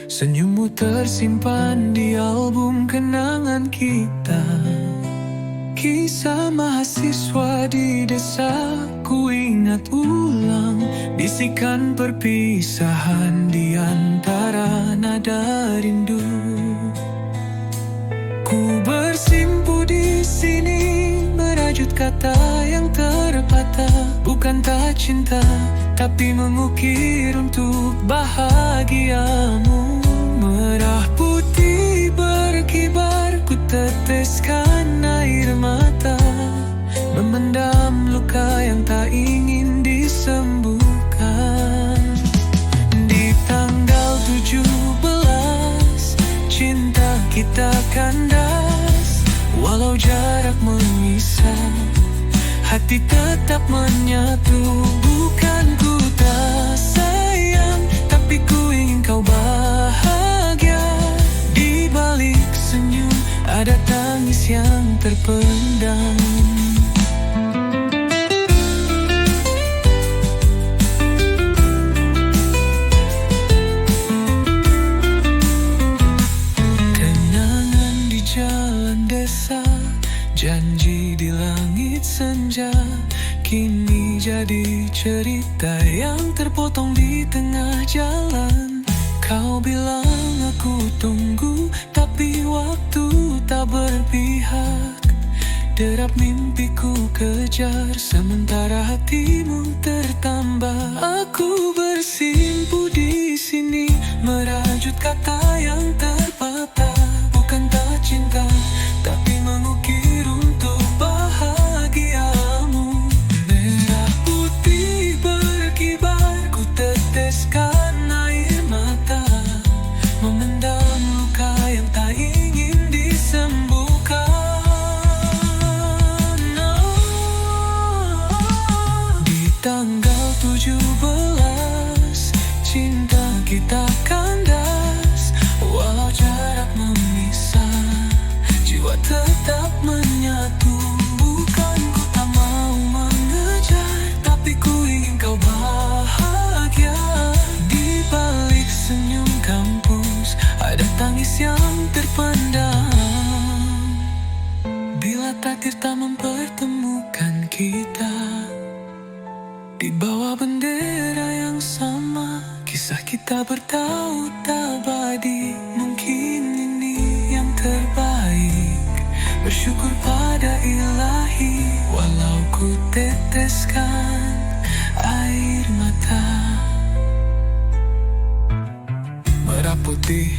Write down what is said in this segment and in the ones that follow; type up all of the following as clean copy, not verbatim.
Senyummu tersimpan di album kenangan kita. Kisah mahasiswa di desa ku ingat ulang. Bisikan perpisahan di antara nada rindu. Ku bersimpu di sini merajut kata yang terpatah. Bukan tak cinta, tapi mengukir untuk bahagiamu. Merah putih berkibar, ku teteskan air mata, memendam luka yang tak ingin disembuhkan. Di tanggal 17, cinta kita kandas. Walau jarak memisah, hati tetap menyatu. Bukan ku tak sayang, tapi ku ingin kau bahagia. Di balik senyum ada tangis yang terpendam. Kenangan di jalan desa, janji di langit senja, kini jadi cerita yang terpotong di tengah jalan. Kau bilang aku tunggu, tapi waktu tak berpihak. Derap mimpiku kejar, sementara hatimu tertambah. Aku bersimpu di sini merajut kata yang terpatah. Bukan tak cinta, tapi mengukir untuk bahagiamu. Merah putih berkibar, ku teteskan air mata, memendam luka yang tak ingin disembuhkan. Di tanggal 17, cinta kita kandas. Walau jarak memisah, jiwa tetap menyatu. Bukan ku tak mau mengejar, tapi ku ingin kau bahagia. Di balik senyum kampus ada tangis yang terpendam. Bila takdir tak mempertemukan kita di bawah bendera yang sama, kisah kita bertaut abadi. Mungkin ini yang terbaik. Bersyukur pada ilahi, walau ku teteskan air mata. Merah putih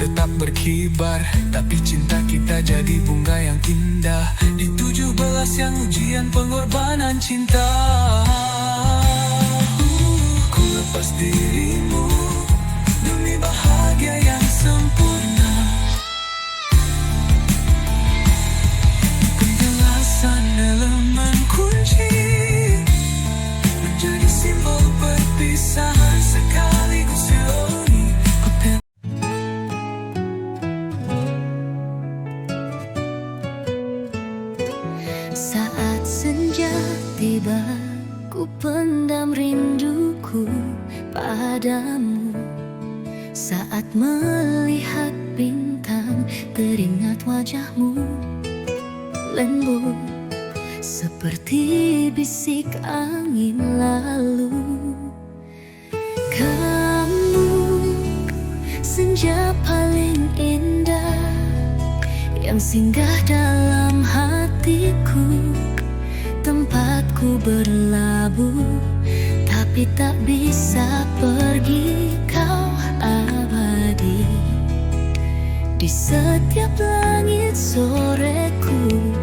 tetap berkibar, tapi cinta kita jadi bunga yang indah. Di 17 yang ujian pengorbanan cinta. Ku lepas dirimu demi bahagia yang sempurna. Penjelasan elemen kunci menjadi simbol perpisahan sekaligus ironi. Saat senja tiba, ku pendam rinduku padamu. Saat melihat bintang, teringat wajahmu lembut seperti bisik angin lalu. Kamu senja paling indah yang singgah dalam hatiku. Tempatku berlabuh, tapi tak bisa pergi. Kau abadi di setiap langit soreku.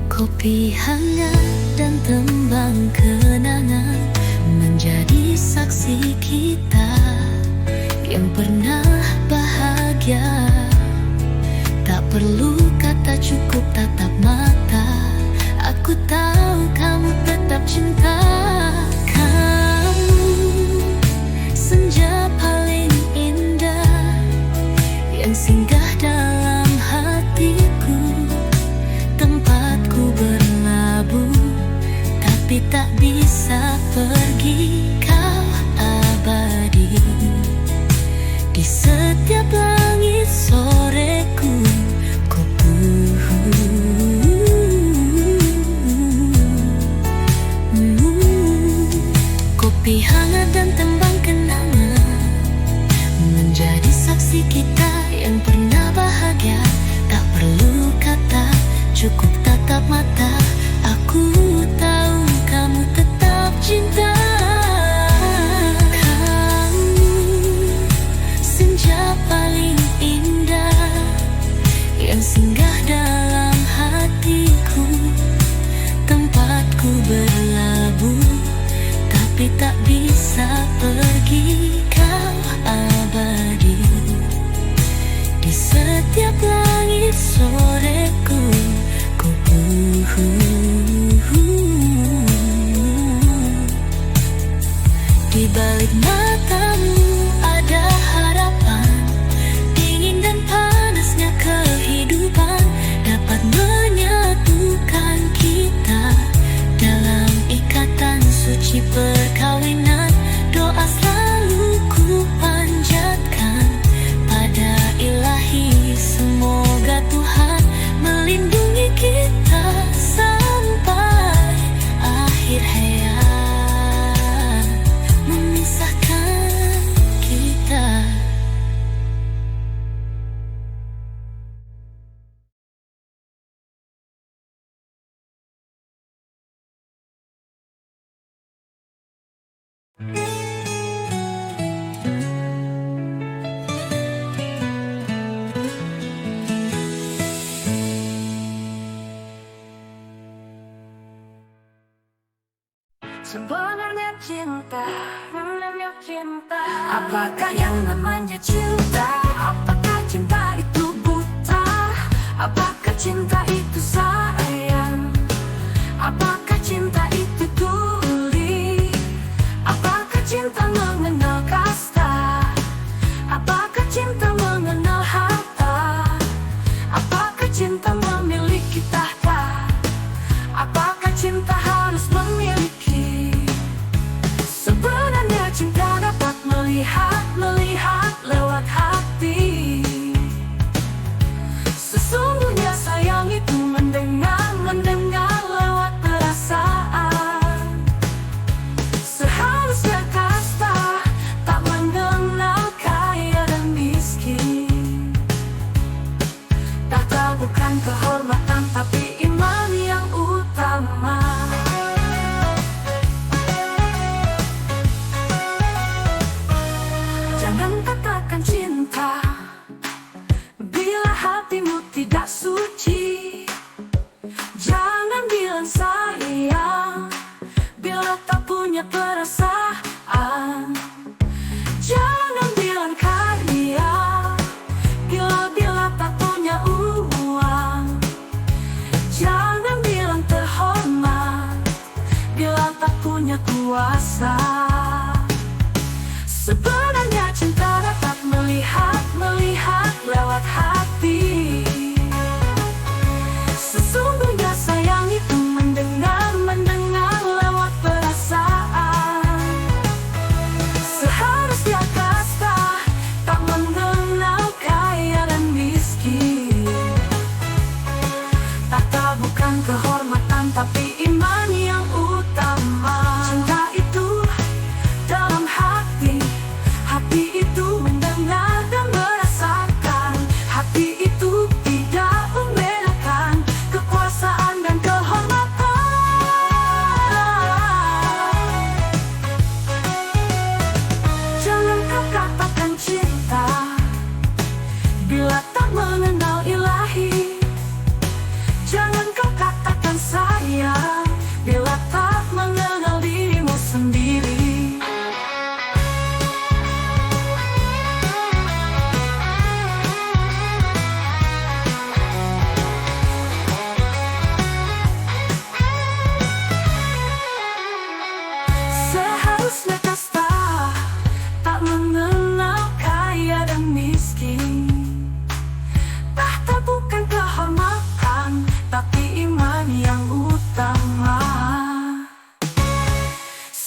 Kopi hangat dan tembang kenangan menjadi saksi kita yang pernah bahagia. Tak perlu kata, cukup tatap mata. Aku tahu kamu tetap cinta. Kamu senja paling indah yang singgah dalam hatiku. Tempatku berlabuh, tapi tapi tak bisa pergi. Kau abadi di setiap langit soreku. Kopi hangat dan tembang kenangan menjadi saksi kita yang pernah bahagia. Tak perlu kata, cukup tatap mata. Aku tahu kamu tetap cinta. Kamu senja paling indah yang singgah dalam hatiku, tempatku berlabuh tapi tak bisa pergi. Kau abadi di setiap langit soreku. Di balik matamu ada harapan, dingin dan panasnya kehidupan dapat menyatukan kita dalam ikatan suci perkawinan. Doa selalu ku panjatkan pada Ilahi, semoga Tuhan melindungi kita sampai akhir hayat memisahkan kita. Sebenarnya cinta, apakah yang namanya cinta? Apakah cinta itu buta? Apakah cinta itu sayang? Apakah cinta itu tuli? Apakah cinta mengenal kasta? Apakah cinta mengenal harta? Apakah cinta memiliki tahta? Apakah cinta harus memiliki? Sebenarnya cinta dapat melihat lewat hati. Sesungguhnya sayang itu mendengar lewat perasaan. Seharusnya kasta tak mengenal kaya dan miskin. Tahta bukan kehormatan tapi iman yang utama. Jangan katakan cinta bila hatimu tidak suci. Jangan bilang sayang bila tak punya perasaan. Jangan bilang kaya bila tak punya uang. Jangan bilang terhormat bila tak punya kuasa. Sebenarnya cinta dapat melihat lewat hati. Sesungguhnya sayang itu mendengar lewat perasaan. Seharusnya kasta tak mengenal kaya dan miskin. Tahta bukan kehormatan tapi iman yang utama. Cinta itu dalam hati. Hati itu mendengar dan merasakan. Hati itu tidak membedakan kekuasaan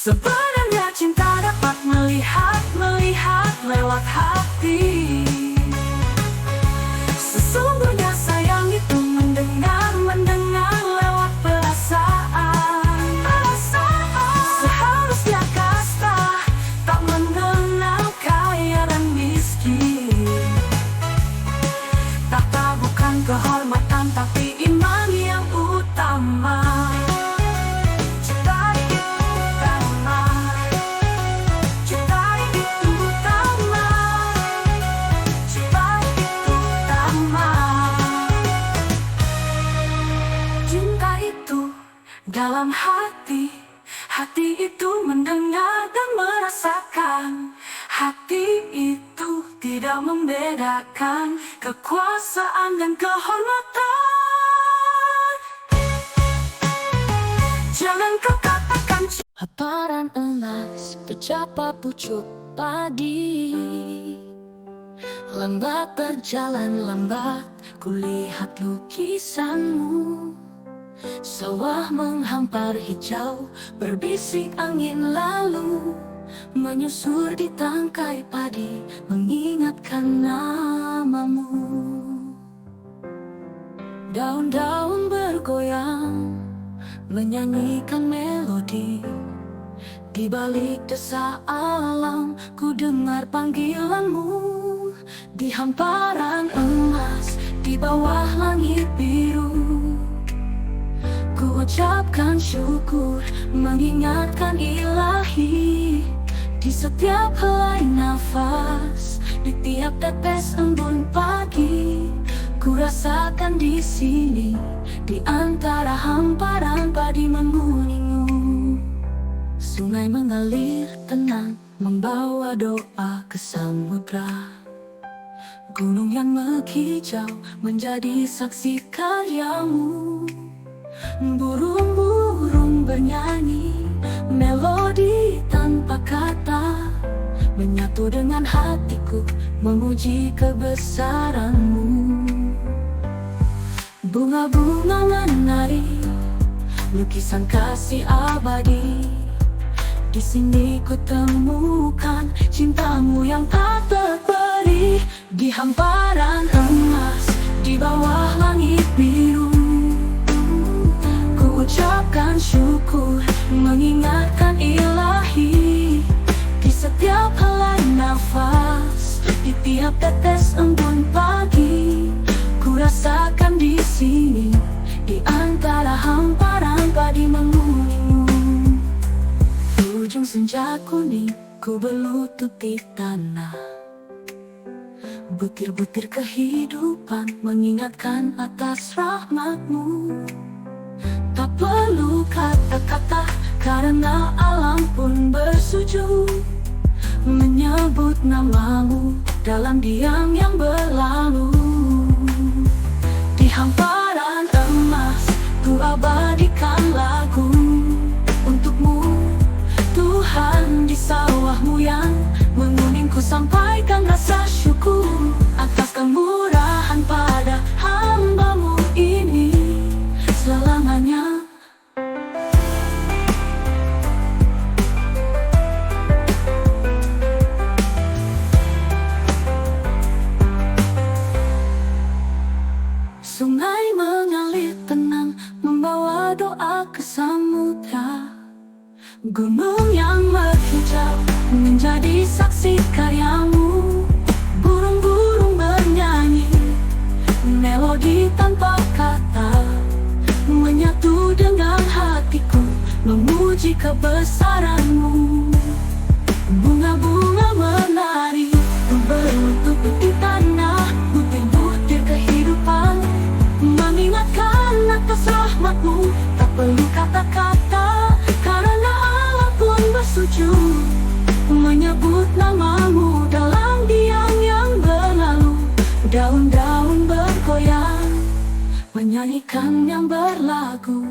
Sebenarnya cinta dapat melihat lewat hati. Sesungguhnya sayang itu mendengar lewat perasaan. Seharusnya kasta tak mengenal kaya dan miskin. Tahta bukan kehormatan tapi iman yang utama. Cinta itu utama. Cinta itu utama. Cinta itu utama. Cinta itu dalam hati. Hati itu mendengar dan merasakan. Hati itu tidak membedakan kekuasaan dan kehormatan. Jangan kau katakan hamparan emas tercapai pucuk padi. Lambat berjalan lambat, kulihat lukisanmu. Sawah menghampar hijau, berbisik angin lalu menyusur di tangkai padi, mengingatkan namamu. Daun-daun bergoyang, menyanyikan melodi. Di balik desa alam, ku dengar panggilanmu. Di hamparan emas, di bawah langit biru, ku ucapkan syukur, mengingatkan ilahi. Di setiap helai nafas, di tiap tetes embun pagi, ku rasakan di sini, di antara hamparan padi menguningu. Sungai mengalir tenang, membawa doa ke samudra. Gunung yang menghijau menjadi saksi karyamu. Burung-burung bernyanyi, melodi tanpa kata, menyatu dengan hatiku, memuji kebesaranmu. Bunga-bunga menari, lukisan kasih abadi. Di sini ku temukan cintamu yang tak terperi. Di hamparan emas, di bawah langit biru, ku ucapkan syukur, mengingatkan ilahi. Di setiap helai nafas, di tiap tetes embun pagi, ku rasakan di sini, di antara hamparan padi menguningu. Ujung senja kuning, ku berlutut di tanah. Butir-butir kehidupan mengingatkan atas rahmatmu. Tak perlu kata-kata, karena alam pun bersujud menyebut namamu dalam diam yang berlalu. Di hamparan emas, ku abadikan lagu untukmu. Tuhan, di sawahmu yang menguning, ku sampaikan rasa syukur atas kemurahan pada hamba-Mu ini selamanya. Sungai mengalir tenang, membawa doa ke samudra. Gunung yang menghijau menjadi saksi karyamu. Burung-burung bernyanyi, melodi tanpa kata, menyatu dengan hatiku, memuji kebesaranmu. Bunga-bunga menari, berlutut di tanah. Butir-butir kehidupan mengingatkan atas rahmatmu. Tak perlu kata-kata, karena Allah pun bersujud menyebut namamu dalam diam yang berlalu. Daun-daun bergoyang, menyanyikan yang berlagu.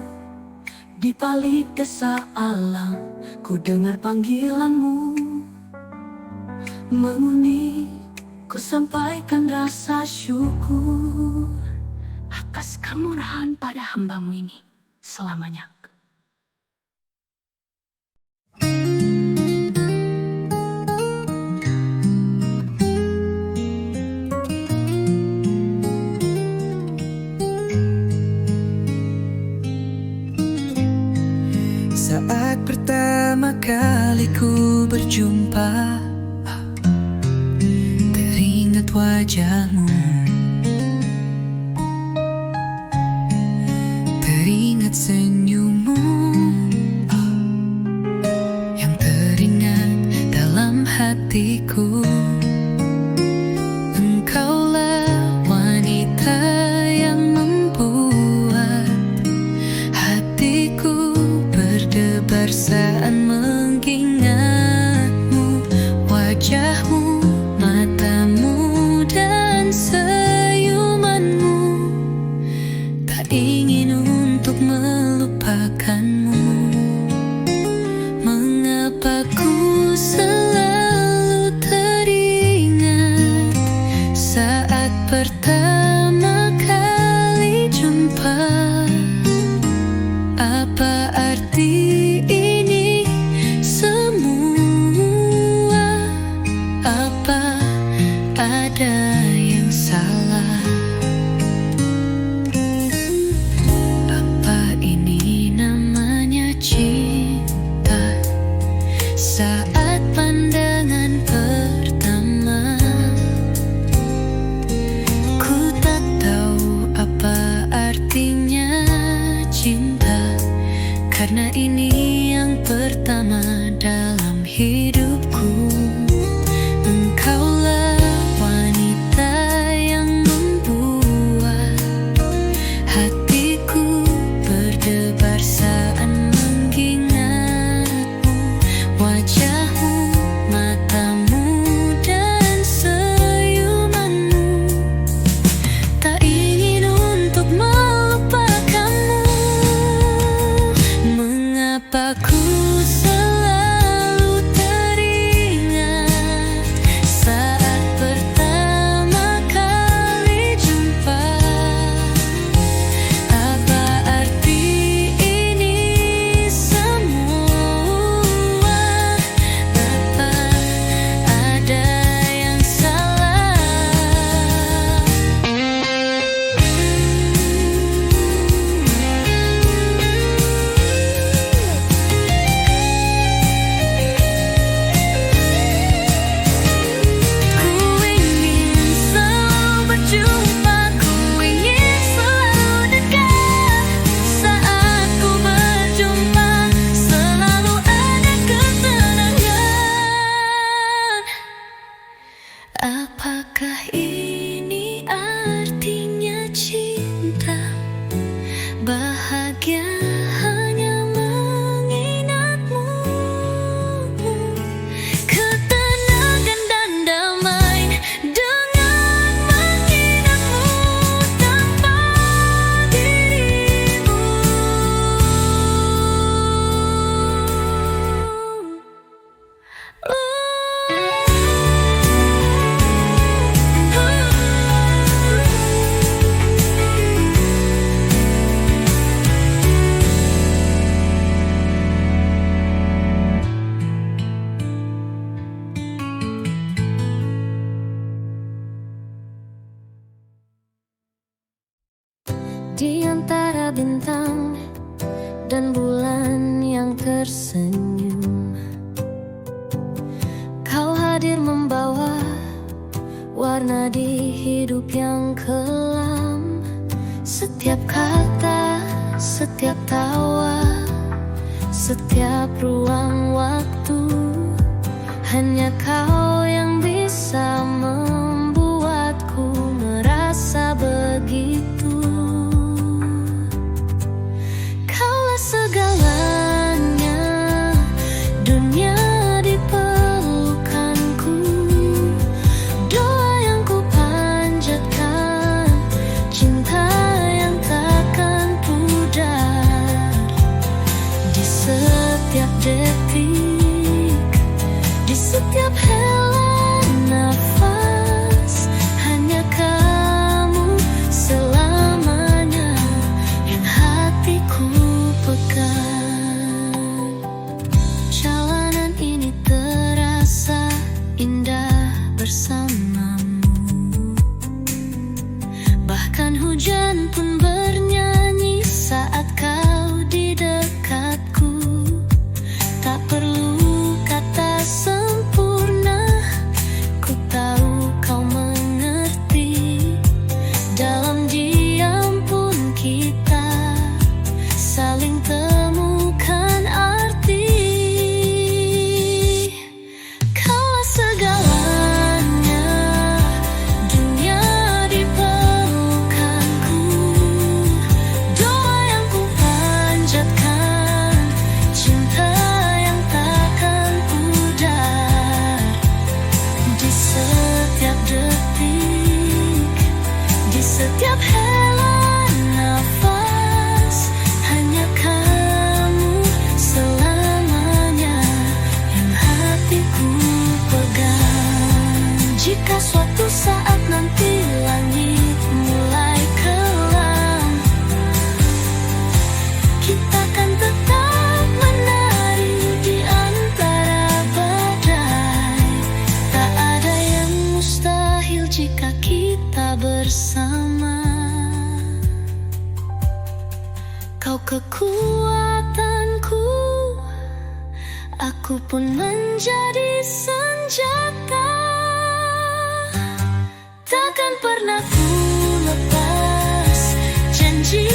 Di balik desa alam, ku dengar panggilanmu. Menguning, ku sampaikan rasa syukur atas kemurahan pada hamba-Mu ini selamanya. pertama kali ku berjumpa, teringat wajahmu, teringat senyummu, yang teringat dalam hatiku. Engkaulah wanita yang membuat hatiku berdebar saat mengingatmu. Wajahmu, matamu, dan senyumanmu, tak ingin untuk melupakanmu. Mengapa ku selalu teringat saat pertama kali jumpa? Apa arti ini semua? Apa ada yang salah? Apa ini namanya cinta? Saat pandangan pertama, ku tak tahu apa artinya cinta, karena ini yang pertama dalam hidupku. Engkaulah wanita yang membuat hatiku berdebar saat mengingatmu. Wajahmu, matamu, dan senyumanmu, tak ingin untuk melupakanmu. Mengapa ku selalu teringat saat pertama kali jumpa? Apa arti ini semua? Apa ada yang salah? Ku ingin selalu berjumpa, ku ingin selalu dekat. Saat ku berjumpa, selalu ada ketenangan. Apakah ini artinya cinta? Bahagia hanya mengingatmu. Ketenangan dan damai dengan mengingatmu tanpa dirimu. Di antara bintang dan bulan yang tersenyum, kau hadir membawa warna di hidup yang kelam. Setiap kata, setiap tawa, setiap ruang waktu, hanya kau yang bisa membuatku merasa begitu. Kaulah segalanya, dunia di pelukanku. Doa yang ku panjatkan, cinta yang takkan pudar. Di setiap detik, di setiap hela nafas, hanya kamu selamanya yang hatiku pegang. Jalanan ini terasa indah bersamamu, bahkan hujan pun bernyanyi saat kau di dekatku. Tak perlu kata sempurna, ku tahu kau mengerti. Dalam diam pun kita saling temukan arti. Kaulah segalanya, dunia di pelukanku. Doa yang ku panjatkan, cinta yang takkan pudar. Di setiap detik, di setiap hela nafas, hanya kamu selamanya yang hatiku pegang. Jika suatu saat nanti langit mulai kelam, kita kan tetap menari di antara badai. Tak ada yang mustahil jika kita bersama. Kau kekuatanku, aku pun menjadi senjata. Takkan pernah ku lepas janji